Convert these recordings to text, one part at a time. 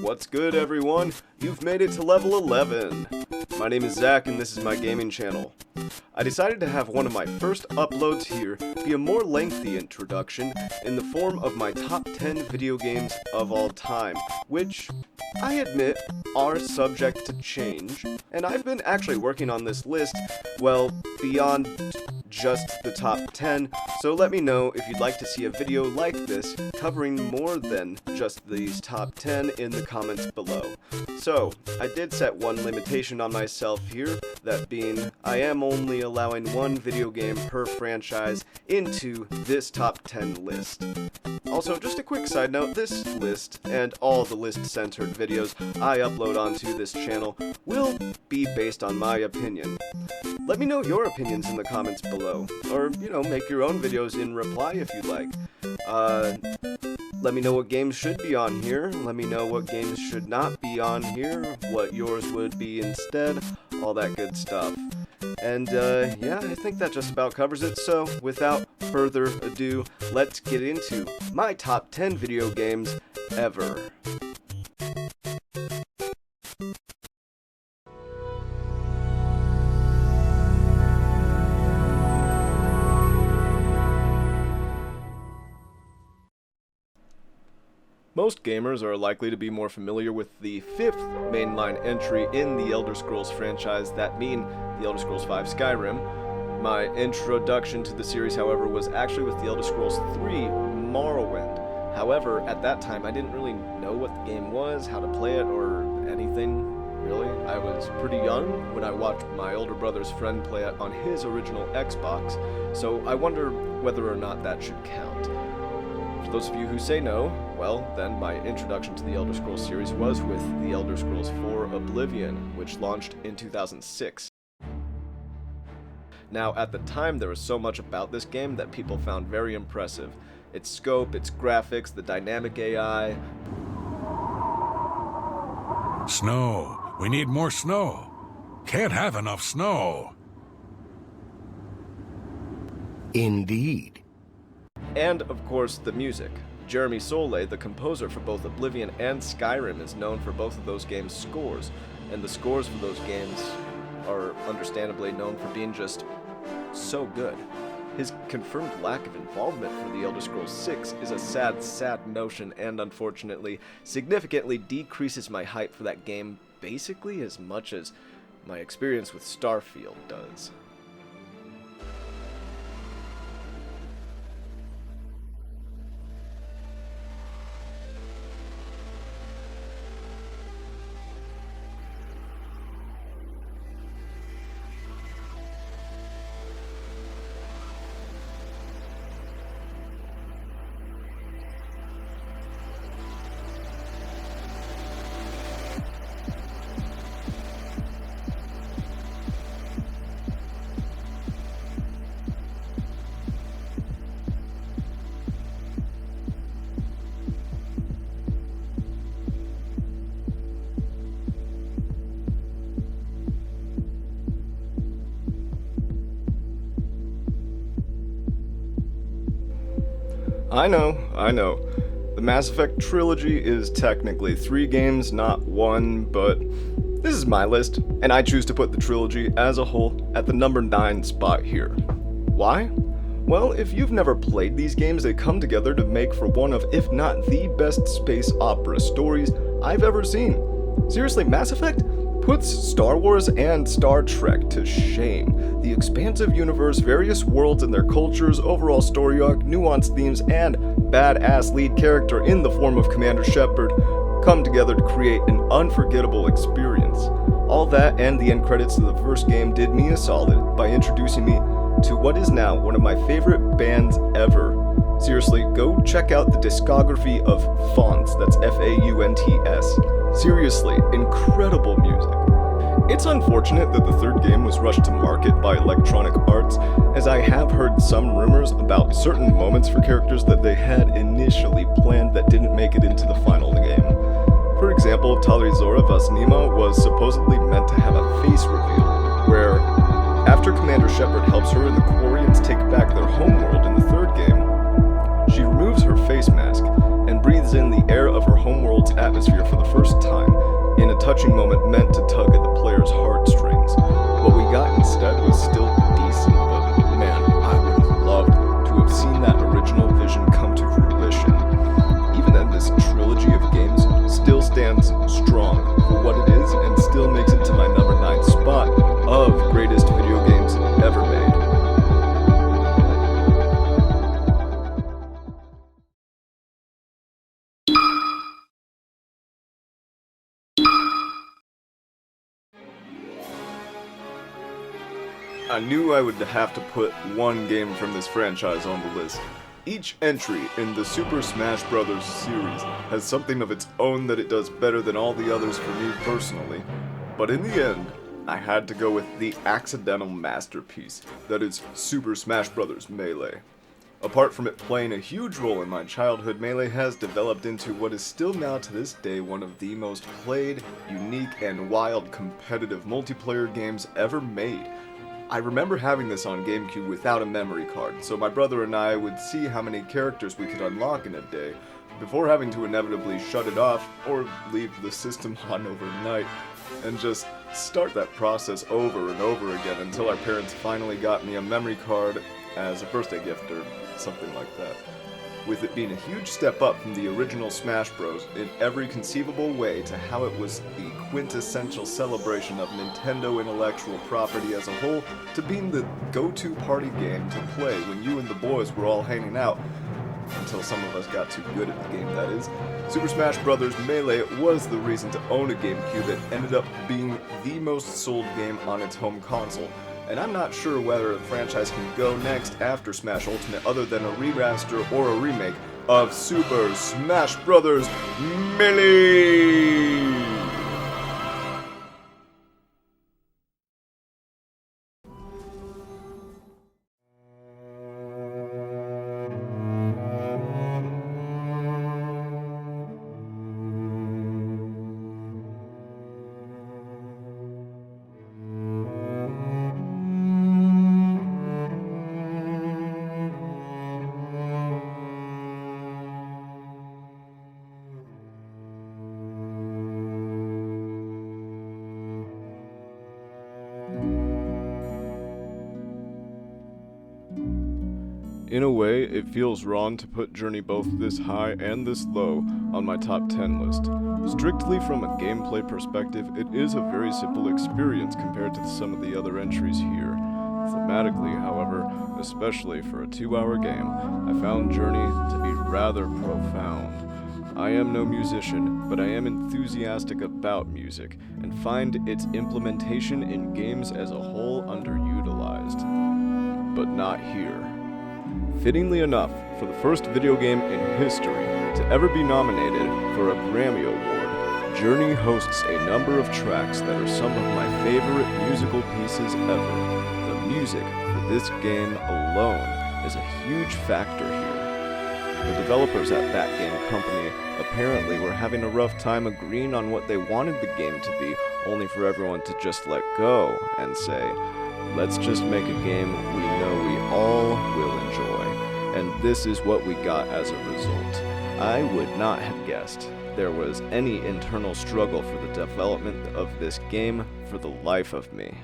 What's good, everyone? You've made it to level 11. My name is Zach and this is my gaming channel. I decided to have one of my first uploads here be a more lengthy introduction in the form of my top 10 video games of all time, which, I admit, are subject to change, and I've been actually working on this list, well, beyond just the top 10, so let me know if you'd like to see a video like this covering more than just these top 10 in the comments below. So, I did set one limitation on myself here, that being I am only allowing one video game per franchise into this top 10 list. Also, just a quick side note, this list, and all the list-centered videos I upload onto this channel, will be based on my opinion. Let me know your opinions in the comments below, or, make your own videos in reply if you'd like. Let me know what games should be on here, let me know what games should not be on here, what yours would be instead, all that good stuff. And, yeah, I think that just about covers it, so without further ado, let's get into my top 10 video games ever. Most gamers are likely to be more familiar with the fifth mainline entry in the Elder Scrolls franchise, that being the Elder Scrolls V Skyrim. My introduction to the series, however, was actually with the Elder Scrolls 3 Morrowind. However, at that time, I didn't really know what the game was, how to play it, or anything, really. I was pretty young when I watched my older brother's friend play it on his original Xbox, so I wonder whether or not that should count. For those of you who say no, well, then my introduction to the Elder Scrolls series was with the Elder Scrolls 4 Oblivion, which launched in 2006. Now, at the time, there was so much about this game that people found very impressive. Its scope, its graphics, the dynamic AI. Snow. We need more snow. Can't have enough snow. Indeed. And, of course, the music. Jeremy Soule, the composer for both Oblivion and Skyrim, is known for both of those games' scores, and the scores for those games are understandably known for being just so good. His confirmed lack of involvement for the Elder Scrolls 6 is a sad notion, and unfortunately, significantly decreases my hype for that game basically as much as my experience with Starfield does. I know. The Mass Effect trilogy is technically 3 games, not 1, but this is my list, and I choose to put the trilogy as a whole at the number 9 spot here. Why? Well, if you've never played these games, they come together to make for one of, if not the best space opera stories I've ever seen. Seriously, Mass Effect puts Star Wars and Star Trek to shame. The expansive universe, various worlds and their cultures, overall story arc, nuanced themes, and badass lead character in the form of Commander Shepard come together to create an unforgettable experience. All that and the end credits to the first game did me a solid by introducing me to what is now one of my favorite bands ever. Seriously, go check out the discography of Faunts, that's Faunts. Seriously, incredible music. It's unfortunate that the third game was rushed to market by Electronic Arts, as I have heard some rumors about certain moments for characters that they had initially planned that didn't make it into the final game. For example, Talizora Vasnima was supposedly meant to have a face reveal, where after Commander Shepard helps her and the Quarians take back their homeworld in the third game, she removes her face mask and breathes breathes in the air of her homeworld's atmosphere for the first time, in a touching moment meant to tug at the player's heartstrings. What we got instead was still decent, but man, I would have loved to have seen that original vision come to fruition. Even then, this trilogy of games still stands strong for what it is and still makes it to my number 9 spot of greatest video games ever made. I knew I would have to put one game from this franchise on the list. Each entry in the Super Smash Bros. Series has something of its own that it does better than all the others for me personally, but in the end, I had to go with the accidental masterpiece that is Super Smash Bros. Melee. Apart from it playing a huge role in my childhood, Melee has developed into what is still now to this day one of the most played, unique, and wild competitive multiplayer games ever made. I remember having this on Gamecube without a memory card, so my brother and I would see how many characters we could unlock in a day, before having to inevitably shut it off or leave the system on overnight, and just start that process over and over again until our parents finally got me a memory card as a birthday gift or something like that. With it being a huge step up from the original Smash Bros. In every conceivable way to how it was the quintessential celebration of Nintendo intellectual property as a whole, to being the go-to party game to play when you and the boys were all hanging out, until some of us got too good at the game, that is. Super Smash Bros. Melee was the reason to own a Gamecube and ended up being the most sold game on its home console. And I'm not sure whether the franchise can go next after Smash Ultimate other than a remaster or a remake of Super Smash Bros. Melee! In a way, it feels wrong to put Journey both this high and this low on my top 10 list. Strictly from a gameplay perspective, it is a very simple experience compared to some of the other entries here. Thematically, however, especially for a 2-hour game, I found Journey to be rather profound. I am no musician, but I am enthusiastic about music, and find its implementation in games as a whole underutilized. But not here. Fittingly enough, for the first video game in history to ever be nominated for a Grammy Award, Journey hosts a number of tracks that are some of my favorite musical pieces ever. The music for this game alone is a huge factor here. The developers at that game company apparently were having a rough time agreeing on what they wanted the game to be, only for everyone to just let go and say, let's just make a game we know we all will enjoy. And this is what we got as a result. I would not have guessed there was any internal struggle for the development of this game for the life of me.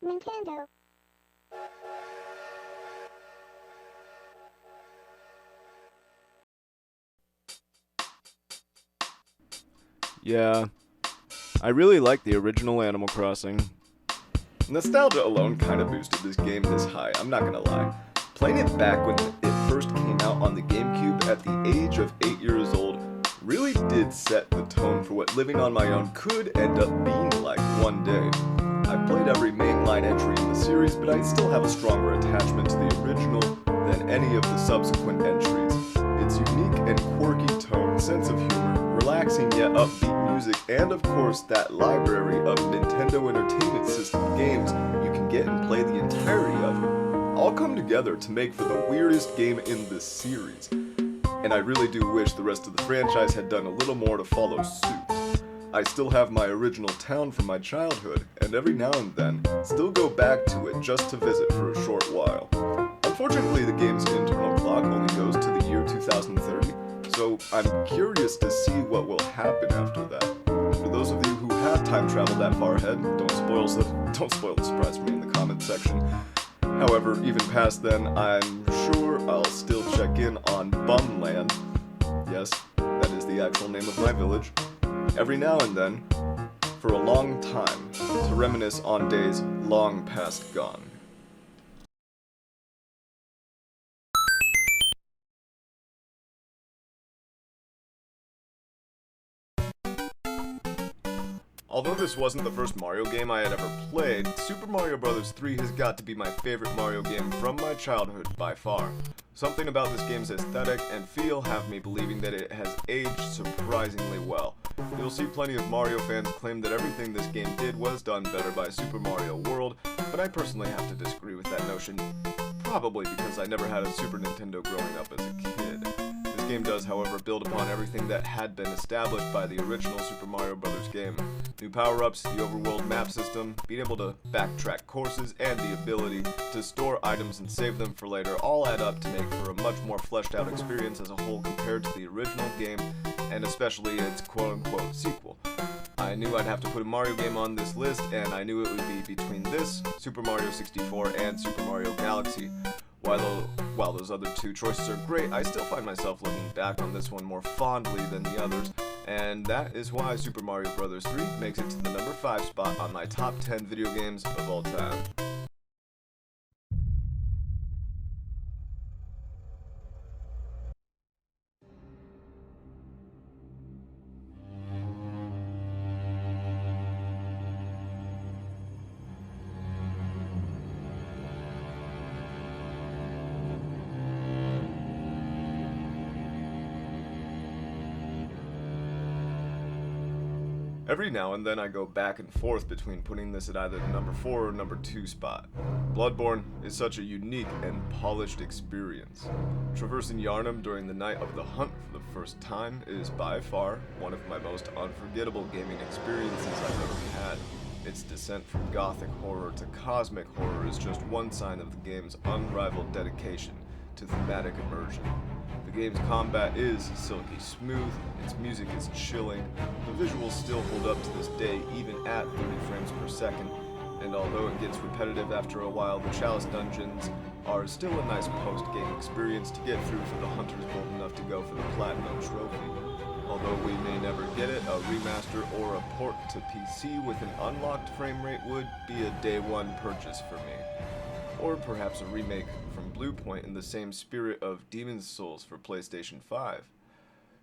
Nintendo. Yeah, I really like the original Animal Crossing. Nostalgia alone kind of boosted this game this high, I'm not gonna lie. Playing it back when it first came out on the GameCube at the age of 8 years old really did set the tone for what living on my own could end up being like one day. I've played every mainline entry in the series, but I still have a stronger attachment to the original than any of the subsequent entries. Its unique and quirky tone, sense of humor, relaxing yet upbeat music, and of course that library of Nintendo Entertainment System games you can get and play the entirety of, all come together to make for the weirdest game in this series. And I really do wish the rest of the franchise had done a little more to follow suit. I still have my original town from my childhood, and every now and then, still go back to it just to visit for a short while. Unfortunately, the game's internal clock only goes to the year 2030, so I'm curious to see what will happen after that. For those of you who have time traveled that far ahead, don't spoil the surprise for me in the comments section. However, even past then, I'm sure I'll still check in on Bumland. Yes, that is the actual name of my village. Every now and then, for a long time, to reminisce on days long past gone. Although this wasn't the first Mario game I had ever played, Super Mario Bros. 3 has got to be my favorite Mario game from my childhood by far. Something about this game's aesthetic and feel have me believing that it has aged surprisingly well. You'll see plenty of Mario fans claim that everything this game did was done better by Super Mario World, but I personally have to disagree with that notion, probably because I never had a Super Nintendo growing up as a kid. This game does, however, build upon everything that had been established by the original Super Mario Bros. Game. New power-ups, the overworld map system, being able to backtrack courses, and the ability to store items and save them for later all add up to make for a much more fleshed out experience as a whole compared to the original game, and especially its quote-unquote sequel. I knew I'd have to put a Mario game on this list, and I knew it would be between this, Super Mario 64, and Super Mario Galaxy. While those other two choices are great, I still find myself looking back on this one more fondly than the others, and that is why Super Mario Bros. 3 makes it to the number 5 spot on my top 10 video games of all time. Every now and then I go back and forth between putting this at either the number 4 or number 2 spot. Bloodborne is such a unique and polished experience. Traversing Yharnam during the night of the hunt for the first time is by far one of my most unforgettable gaming experiences I've ever had. Its descent from gothic horror to cosmic horror is just one sign of the game's unrivaled dedication to thematic immersion. The game's combat is silky smooth, its music is chilling, the visuals still hold up to this day even at 30 frames per second, and although it gets repetitive after a while, the Chalice dungeons are still a nice post-game experience to get through for the hunters bold enough to go for the Platinum Trophy. Although we may never get it, a remaster or a port to PC with an unlocked frame rate would be a day one purchase for me. Or perhaps a remake from Bluepoint in the same spirit of Demon's Souls for PlayStation 5.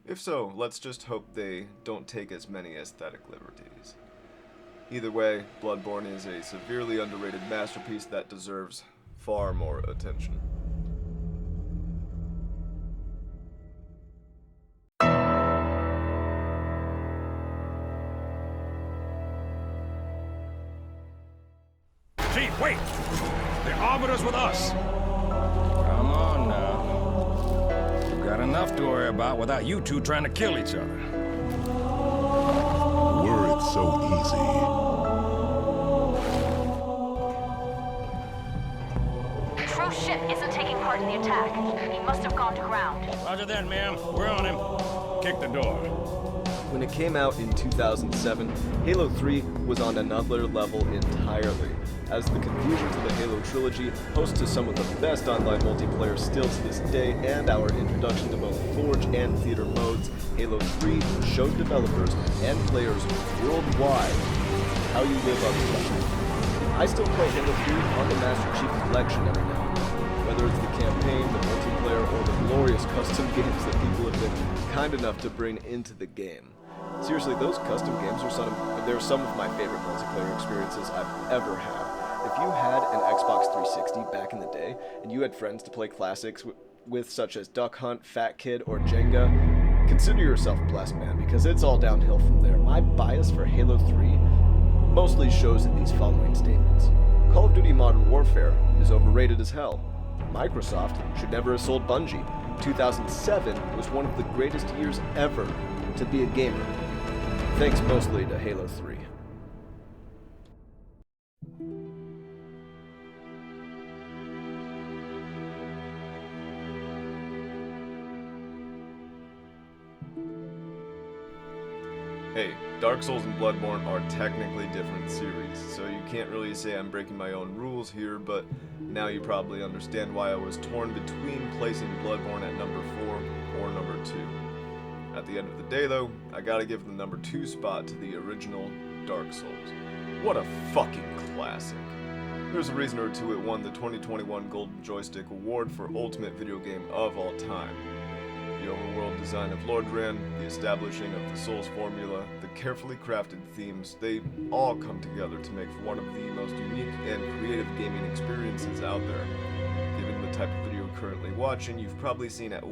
If so, let's just hope they don't take as many aesthetic liberties. Either way, Bloodborne is a severely underrated masterpiece that deserves far more attention. Chief, wait! The Arbiter's with us! Come on now. We've got enough to worry about without you two trying to kill each other. Were it so easy. Crew's ship isn't taking part in the attack. He must have gone to ground. Roger that, ma'am. We're on him. Kick the door. When it came out in 2007, Halo 3 was on another level entirely, as the conclusion to the Halo trilogy, host to some of the best online multiplayer still to this day, and our introduction to both Forge and Theater modes, Halo 3 showed developers and players worldwide how you live up to that. I still play Halo 3 on the Master Chief Collection every now and then, whether it's the campaign, the multiplayer, or the glorious custom games that people have been kind enough to bring into the game. Seriously, those custom games are some of my favorite multiplayer experiences I've ever had. If you had an Xbox 360 back in the day, and you had friends to play classics with such as Duck Hunt, Fat Kid, or Jenga, consider yourself blessed, man, because it's all downhill from there. My bias for Halo 3 mostly shows in these following statements. Call of Duty Modern Warfare is overrated as hell. Microsoft should never have sold Bungie. 2007 was one of the greatest years ever to be a gamer, thanks mostly to Halo 3. Hey, Dark Souls and Bloodborne are technically different series, so you can't really say I'm breaking my own rules here, but now you probably understand why I was torn between placing Bloodborne at number 4 or number 2. At the end of the day though, I gotta give the number 2 spot to the original Dark Souls. What a fucking classic. There's a reason or two it won the 2021 Golden Joystick Award for Ultimate Video Game of All Time. The overworld design of Lordran, the establishing of the Souls formula, the carefully crafted themes, they all come together to make for one of the most unique and creative gaming experiences out there. Given the type of video you're currently watching, you've probably seen at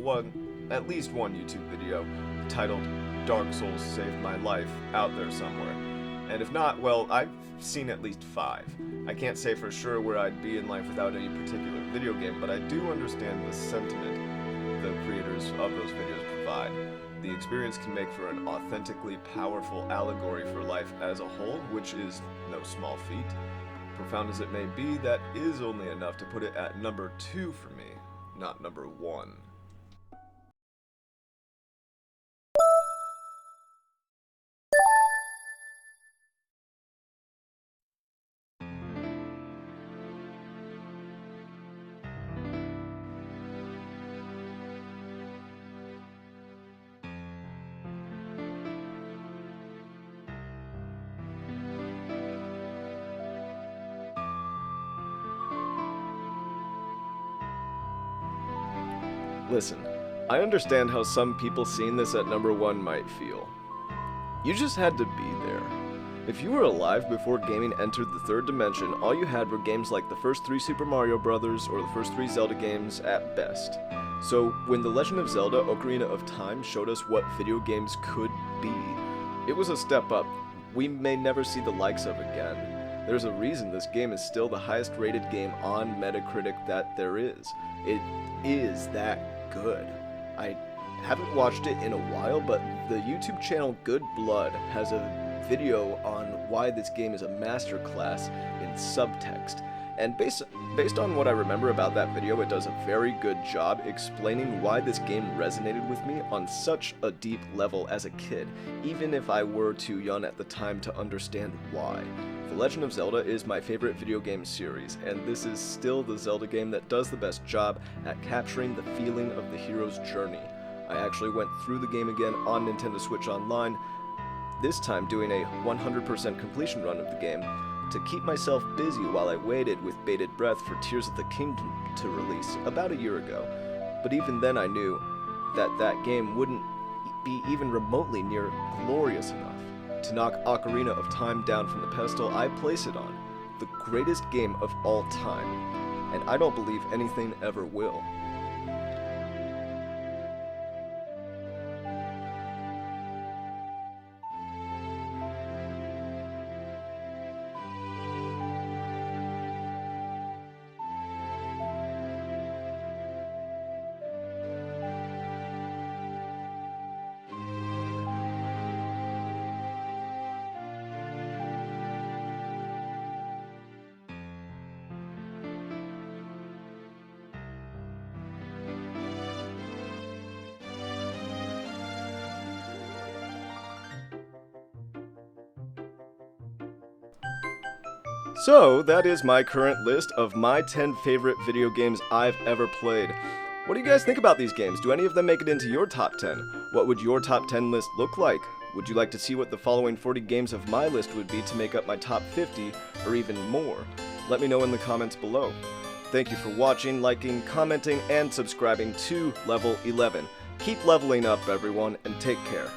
least one YouTube video titled Dark Souls Saved My Life out there somewhere. And if not, well, I've seen at least 5. I can't say for sure where I'd be in life without any particular video game, but I do understand the sentiment the creators of those videos provide. The experience can make for an authentically powerful allegory for life as a whole, which is no small feat. Profound as it may be, that is only enough to put it at number 2 for me, not number 1. Listen, I understand how some people seeing this at number 1 might feel. You just had to be there. If you were alive before gaming entered the 3rd dimension, all you had were games like the first 3 Super Mario Bros. Or the first 3 Zelda games at best. So when The Legend of Zelda: Ocarina of Time showed us what video games could be, it was a step up we may never see the likes of again. There's a reason this game is still the highest rated game on Metacritic that there is. It is that good. I haven't watched it in a while, but the YouTube channel Good Blood has a video on why this game is a masterclass in subtext. And based on what I remember about that video, it does a very good job explaining why this game resonated with me on such a deep level as a kid, even if I were too young at the time to understand why. The Legend of Zelda is my favorite video game series, and this is still the Zelda game that does the best job at capturing the feeling of the hero's journey. I actually went through the game again on Nintendo Switch Online, this time doing a 100% completion run of the game, to keep myself busy while I waited with bated breath for Tears of the Kingdom to release about a year ago. But even then I knew that that game wouldn't be even remotely near glorious enough to knock Ocarina of Time down from the pedestal I place it on, the greatest game of all time, and I don't believe anything ever will. So, that is my current list of my 10 favorite video games I've ever played. What do you guys think about these games? Do any of them make it into your top 10? What would your top 10 list look like? Would you like to see what the following 40 games of my list would be to make up my top 50, or even more? Let me know in the comments below. Thank you for watching, liking, commenting, and subscribing to Level 11. Keep leveling up, everyone, and take care.